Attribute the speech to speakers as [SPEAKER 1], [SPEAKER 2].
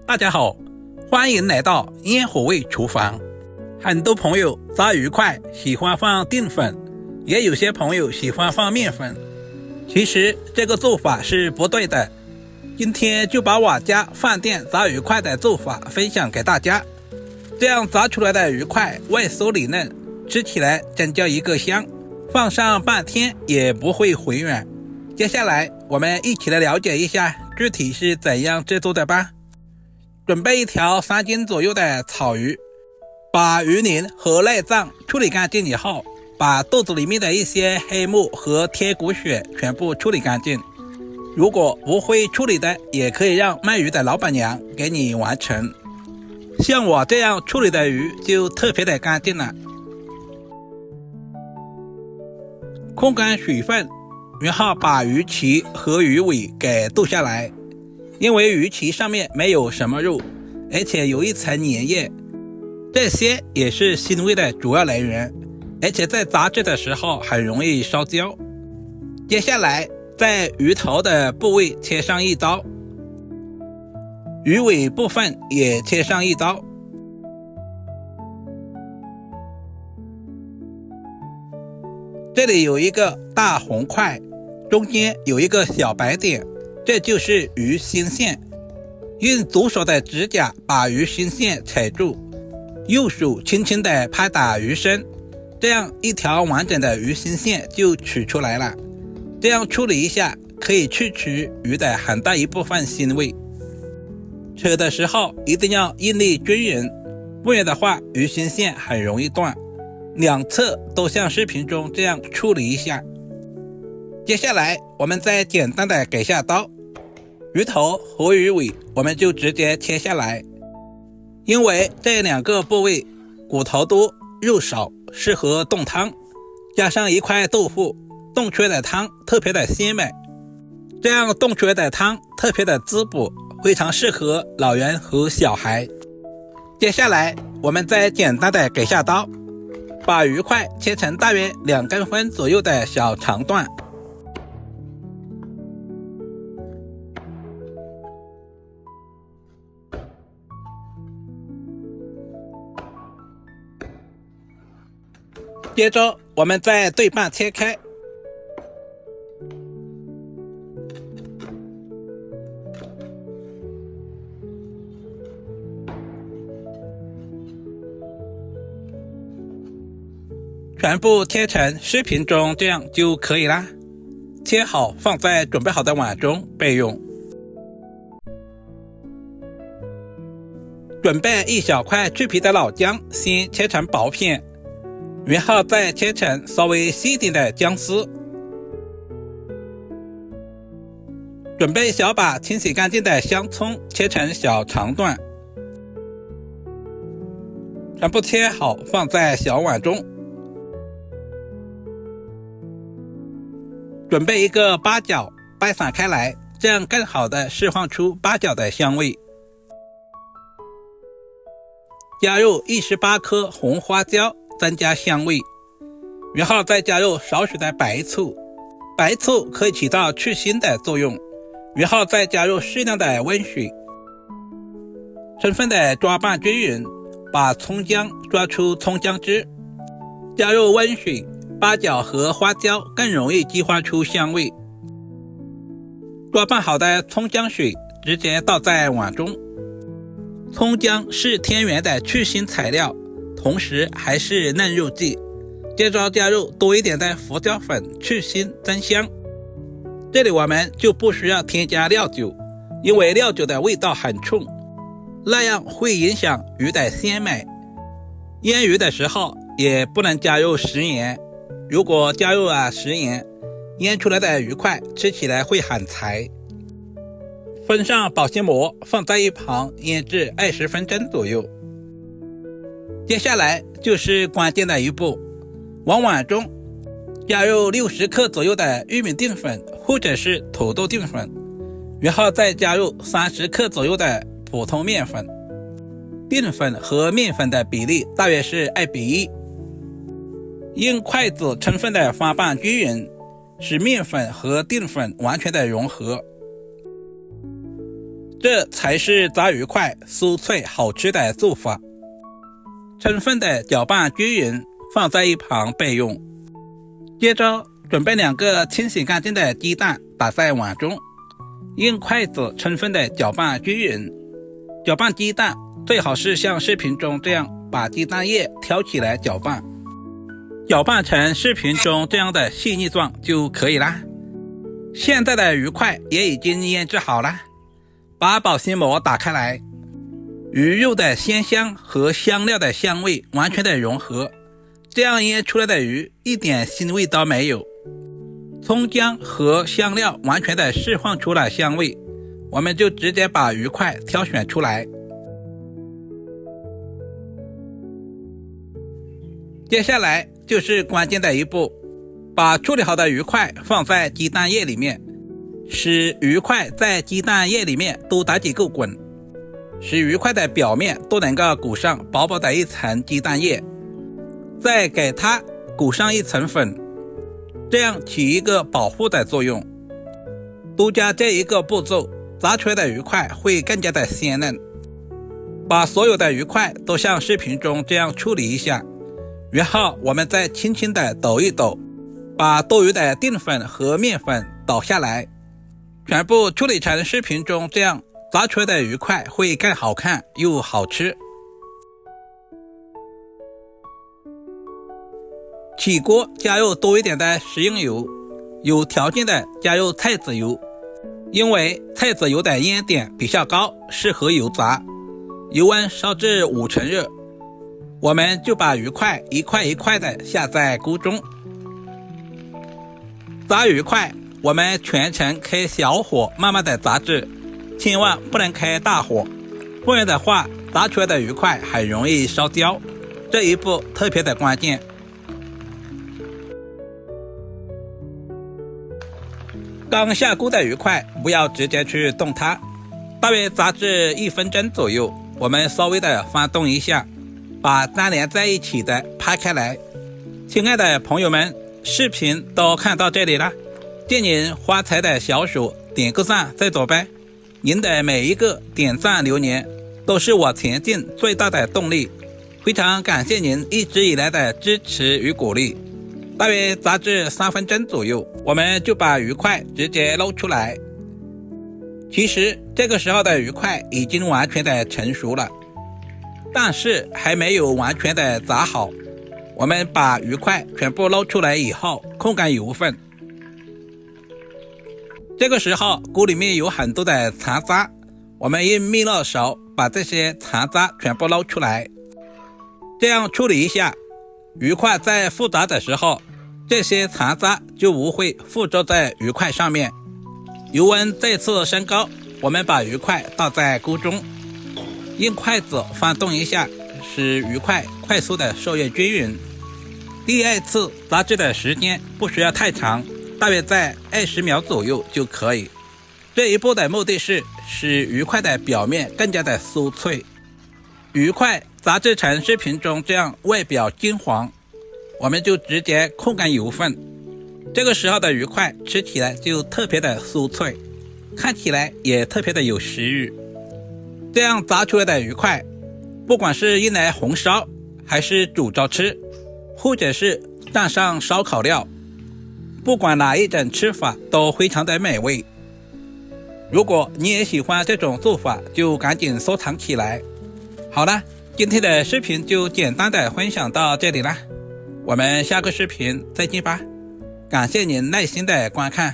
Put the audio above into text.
[SPEAKER 1] 大家好，欢迎来到烟火味厨房。很多朋友炸鱼块喜欢放淀粉，也有些朋友喜欢放面粉。其实这个做法是不对的。今天就把我家饭店炸鱼块的做法分享给大家。这样炸出来的鱼块外酥里嫩，吃起来真叫一个香，放上半天也不会回软。接下来我们一起来了解一下具体是怎样制作的吧。准备一条3斤左右的草鱼，把鱼鳞和内脏处理干净以后，把肚子里面的一些黑木和贴骨血全部处理干净。如果不会处理的，也可以让卖鱼的老板娘给你完成。像我这样处理的鱼就特别的干净了。控干水分，然后把鱼鳍和鱼尾给剁下来。因为鱼鳍上面没有什么肉，而且有一层粘液，这些也是腥味的主要来源，而且在炸制的时候很容易烧焦。接下来在鱼头的部位切上一刀，鱼尾部分也切上一刀。这里有一个大红块，中间有一个小白点，这就是鱼心线。用左手的指甲把鱼心线踩住，右手轻轻地拍打鱼身，这样一条完整的鱼心线就取出来了。这样处理一下，可以去除鱼的很大一部分腥味。扯的时候一定要用力均匀，不然的话鱼心线很容易断。两侧都像视频中这样处理一下。接下来我们再简单的给下刀，鱼头和鱼尾我们就直接切下来。因为这两个部位骨头多肉少，适合炖汤，加上一块豆腐，炖出来的汤特别的鲜美，这样炖出来的汤特别的滋补，非常适合老人和小孩。接下来我们再简单的给下刀，把鱼块切成大约2公分左右的小长段。接着我们再对半切开，全部切成视频中这样就可以啦。切好放在准备好的碗中备用。准备一小块去皮的老姜，先切成薄片，然后再切成稍微细一点的姜丝。准备小把清洗干净的香葱，切成小长段，全部切好放在小碗中。准备一个八角，掰散开来，这样更好的释放出八角的香味。加入18颗红花椒，增加香味，然后再加入少许的白醋，白醋可以起到去腥的作用，然后再加入适量的温水，充分的抓拌均匀，把葱姜抓出葱姜汁，加入温水，八角和花椒更容易激发出香味。抓拌好的葱姜水直接倒在碗中。葱姜是天然的去腥材料，同时还是嫩肉剂。接着加入多一点的胡椒粉去腥增香。这里我们就不需要添加料酒，因为料酒的味道很冲，那样会影响鱼的鲜美。腌鱼的时候也不能加入食盐，如果加入了食盐，腌出来的鱼块吃起来会很柴。封上保鲜膜，放在一旁腌制20分钟左右。接下来就是关键的一步，往碗中加入60克左右的玉米淀粉或者是土豆淀粉，然后再加入30克左右的普通面粉。淀粉和面粉的比例大约是2:1。用筷子充分的翻拌均匀，使面粉和淀粉完全的融合。这才是炸鱼块酥脆好吃的做法。充分的搅拌均匀，放在一旁备用。接着准备2个清洗干净的鸡蛋，打在碗中，用筷子充分的搅拌均匀。搅拌鸡蛋最好是像视频中这样把鸡蛋液挑起来搅拌，搅拌成视频中这样的细腻状就可以啦。现在的鱼块也已经腌制好了，把保鲜膜打开来，鱼肉的鲜香和香料的香味完全的融合，这样腌出来的鱼一点腥味都没有，葱姜和香料完全的释放出了香味，我们就直接把鱼块挑选出来。接下来就是关键的一步，把处理好的鱼块放在鸡蛋液里面，使鱼块在鸡蛋液里面多打几个滚，使鱼块的表面都能够裹上薄薄的一层鸡蛋液，再给它裹上一层粉，这样起一个保护的作用。多加这一个步骤，炸出来的鱼块会更加的鲜嫩。把所有的鱼块都像视频中这样处理一下，然后我们再轻轻的抖一抖，把多余的淀粉和面粉倒下来，全部处理成视频中这样，炸出来的鱼块会更好看又好吃。起锅加入多一点的食用油，有条件的加入菜籽油，因为菜籽油的烟点比较高，适合油炸。油温烧至5成热，我们就把鱼块一块一块的下在锅中。炸鱼块我们全程开小火慢慢的炸制，千万不能开大火，不然的话炸出来的鱼块很容易烧焦，这一步特别的关键。刚下锅的鱼块不要直接去动它，大约炸至1分钟左右，我们稍微的翻动一下，把粘连在一起的拍开来。亲爱的朋友们，视频都看到这里了，借您发财的小手点个赞再走呗，您的每一个点赞留言都是我前进最大的动力，非常感谢您一直以来的支持与鼓励。大约炸至3分钟左右，我们就把鱼块直接捞出来。其实这个时候的鱼块已经完全的成熟了，但是还没有完全的炸好。我们把鱼块全部捞出来以后，控干油分。这个时候锅里面有很多的残渣，我们用蜜蜡勺把这些残渣全部捞出来，这样处理一下，鱼块在复炸的时候，这些残渣就不会附着在鱼块上面。油温再次升高，我们把鱼块倒在锅中，用筷子翻动一下，使鱼块快速的受热均匀。第2次炸制的时间不需要太长，大约在20秒左右就可以。这一步的目的是使鱼块的表面更加的酥脆。鱼块炸制成视频中这样外表金黄，我们就直接控干油分。这个时候的鱼块吃起来就特别的酥脆，看起来也特别的有食欲。这样炸出来的鱼块，不管是用来红烧，还是煮着吃，或者是蘸上烧烤料，不管哪一种吃法都非常的美味。如果你也喜欢这种做法，就赶紧收藏起来。好了，今天的视频就简单的分享到这里了，我们下个视频再见吧。感谢您耐心的观看。